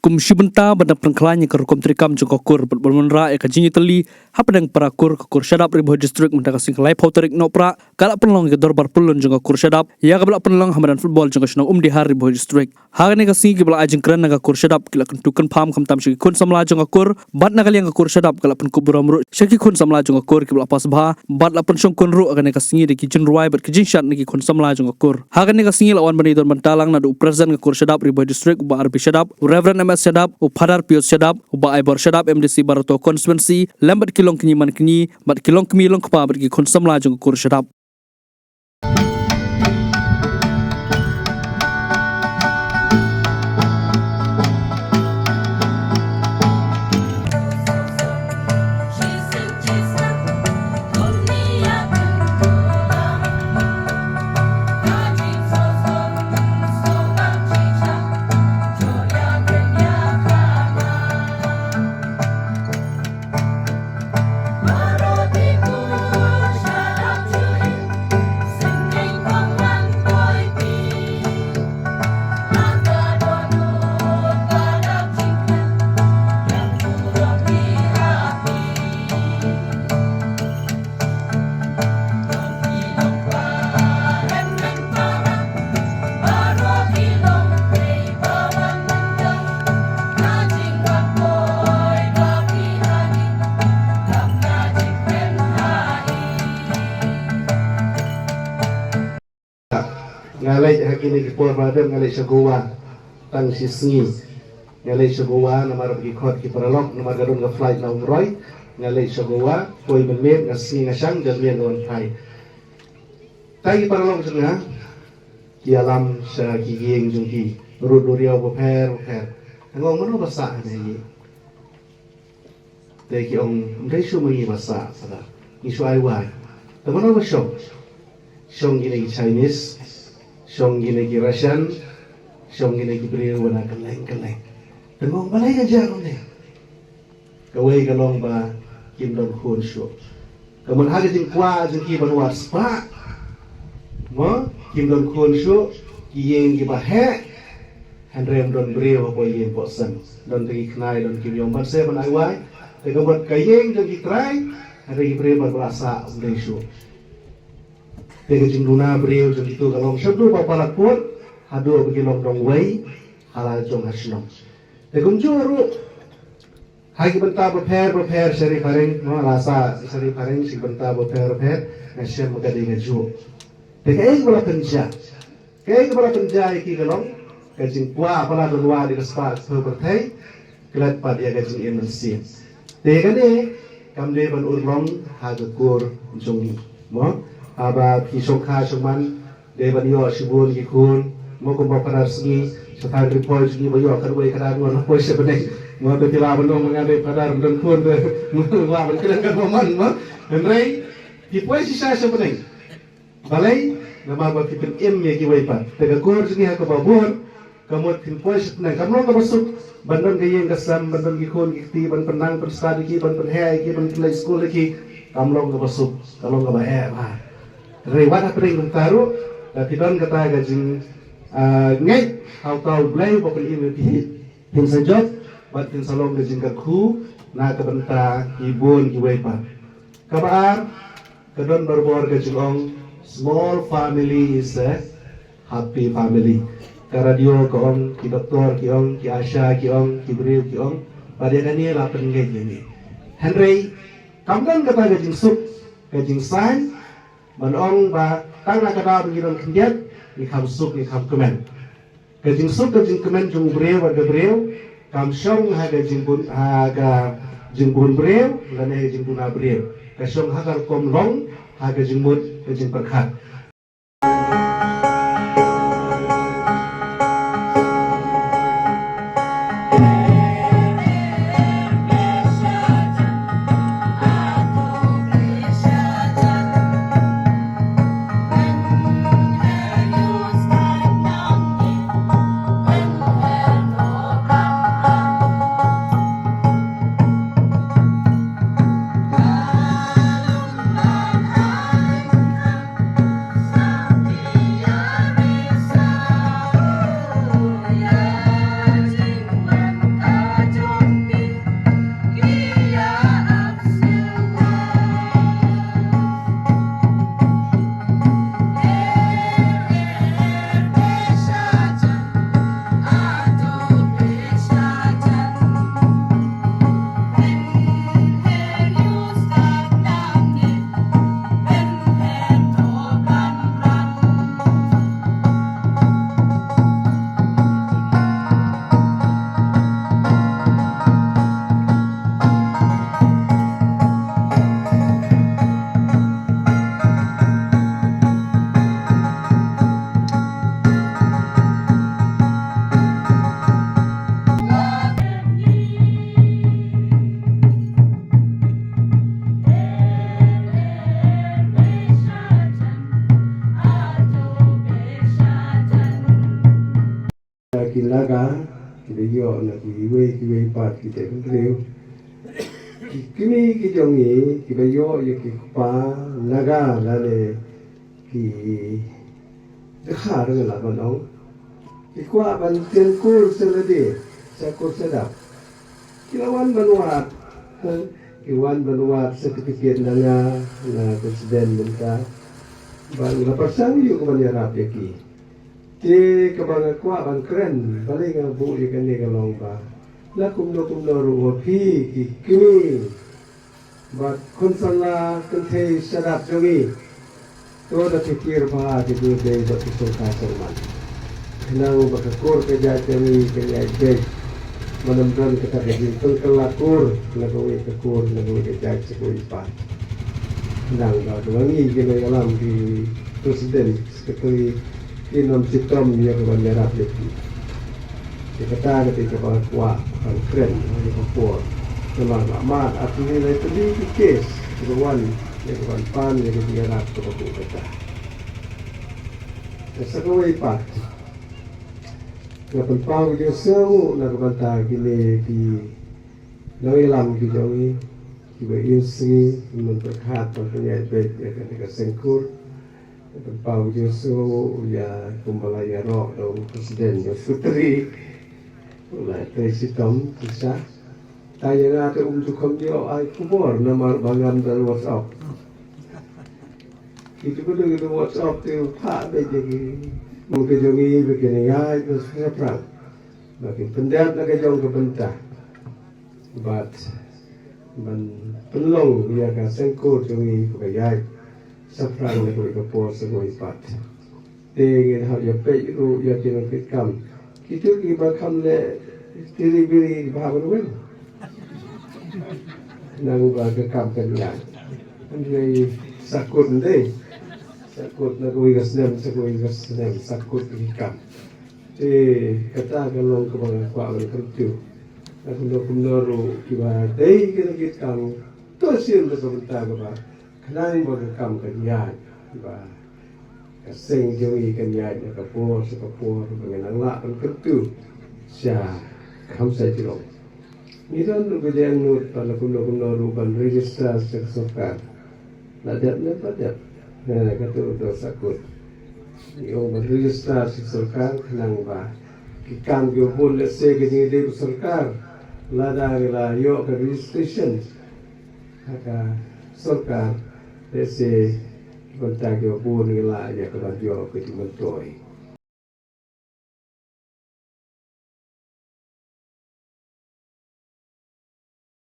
Kum shibenta benda pengkelanya ke rukum trikam jengko kur bermenra ya kajingi teli hapadang parakur ke kur syadap ribuh distrik mendaka sing lai pauterik no pra galak penlong ke dorbar pulun jengko kur syadap ya galak penlong hamadan football jengko shnong di hari ribuh distrik hagane ka singi galak ajeng keren naga kur syadap galak kentukan pam kamtam syaki kun samla jengko kur bat nagal yang kur syadap galak pen kuburam ru syaki kun samla jengko kur galak pas bah bat la pen syong kun ru agane ka singi de ki jun ruai bat kijing shat niki kun samla jengko kur hagane ka singi lawan bani dor bantalang na du present ke kur syadap ribuh distrik ba arbi syadap reverend Syadap, Upadar Pius Syadap, Uba Aibor Syadap, MDC Barato Constituency, Lambat Kilong Kenyi Man Kenyi, Bat Kilong Kemi Long Kepa Bergi Konsam Lajung Kur Syadap. Ngalai hakini kipor badan ngalai syagowa tang sisngi ngalai syagowa namar pergi khot ki paralok namar gadon ga flight na umroy ngalai syagowa koi menmet ngasni ngasang dan mien on pai tai paralok jenga ki alam sa ki yeng jungki ruduria boper ngong mano basa nei te ki ong ndai shu mengi basa sada ni shuai wai tamano ba shong gini Chinese Syong gini ki Russian, syong gini ki beriau wana keleng. Tengok balai aja ni. Kawai kalong ba kim don khun shu. Kamun haga jing kwa jing ki banwat spa. Mo kim don khun shu ki yeng ki ba he. Handrem don beriau apa yeng bosan. Don tegi knai don kim yong ban se ban ai wai. Tengok kayeng jing ki try. Hari ki beriau berasa umdai shu. Tega jingduna beriau jeng itu kalong syabdu bapalak pun hadu bagi long dong wei halal jong hasnong tegum juru hagi benta beper seri paring no rasa seri paring si benta beper ngasem magadi ngaju tega ing bala penja iki kalong kajing kwa pala donwa di respa so bertai kelat pad ya kajing emersin tega ne kamde ban urlong hagakur jongi mo aba pisong ka suman devan yo sibun gikun mo ko baparar singi sa report ni bayo karway kada mo ko se benay mo be tila bandong mangade padar dan kun de mo wa ban kelen kan man mo henry di poe si sa benay balay na magpapitin ye ki way pa taga kur singi ha ko babur kamot tin poe si na kamlo ka basuk bandong gayeng kasam bandong gikun gikti ban penang per study ki ban penhay ki ban play school ki kamlo ka basuk kalong ka ba ba Rewat apa yang taruh, tapi don kata gajing ngai, kau belai bapak ini tin sejak, bat tin salong gajing kaku, na kebenta ibun kiwaipa. Kabar, kedon berbor gajing ong, small family is a happy family. Karadio ke ong, ki doktor ki ong, ki asya ki ong, ki beriu ki ong, pada kani lapan gajing ini. Henry, kamdan kata gajing sup, gajing sign. Manong ba tang na kada bingirong kindiat ni kam sup ni kam kemen gajing sup gajing kemen jung breu wa breu kam syong ha gajing bun breu lan ha gajing buna breu ka syong ha kal kom long ha gajing mut gajing perkhat laga video na kiwe pat kita kuntriu kini kijongi kibayo ki pa laga lale ki dekha dengan la banong ikwa ban tenkur selade sakur sedap kilawan banuat kiwan banuat sertifikat nanga na presiden minta bang lapasang yu kemanjarap yaki ti kabang kwa ban keren balik ang bu ikan ni kalong ba lakum ru pi kimi bat konsala kente sadap jogi to da pikir pa di du de da pisul ka serman nang bakakur ke jatami ke jai manamdan kita lagi kelakkur lagawi kekur lagawi ke jai sekoi pa nang da wangi ke dalam di presiden sekali kinom sitom dia ke bandara lagi kita ketika bahwa kan keren ini papua memang amat artinya itu di kes keruan yang pan yang dia nak ke papua kita sekali pak Ngapan pau je seu na kata gini di noilam di jawi di insi memperkat pertanyaan baik ya ketika sengkur ngapan pau je seu ya kumpala ya ro dong presiden ya sutri ulai presiden bisa tanya ada tukom dia ai kubur nama bangam dalam WhatsApp itu betul itu WhatsApp tu pak begitu mungkin jongi begini ya itu seperang bagi pendat nak jong ke bentah but penlong dia kan sengkur jongi ke ya seperang nak ke pos segoi pat dengan hal ya pe ru ya kena fitkam kita ki bakam le tiri biri bahawa wen nang ba ke kam kan ya andai sakut ndai sakut na kuwi gasnem sakut ikan kata kalong ke bang kwa ang kertu na kundo kiba dai kena kitang tosin da sabunta ba kanang ba kam kanyan kiba kaseng jogi kanyan na kapor sa kapor banganang la ang kertu siya kamsa tilong nidan gudeng nut pala kundo ban register sa sokar ladat na padat na katu do sakut yo berregistrasi sarkar nang ba kikang yo bol se ke ni de sarkar lada la yo ke registration haka sarkar dese bantag yo bol ni la ya ke yo ke timotoi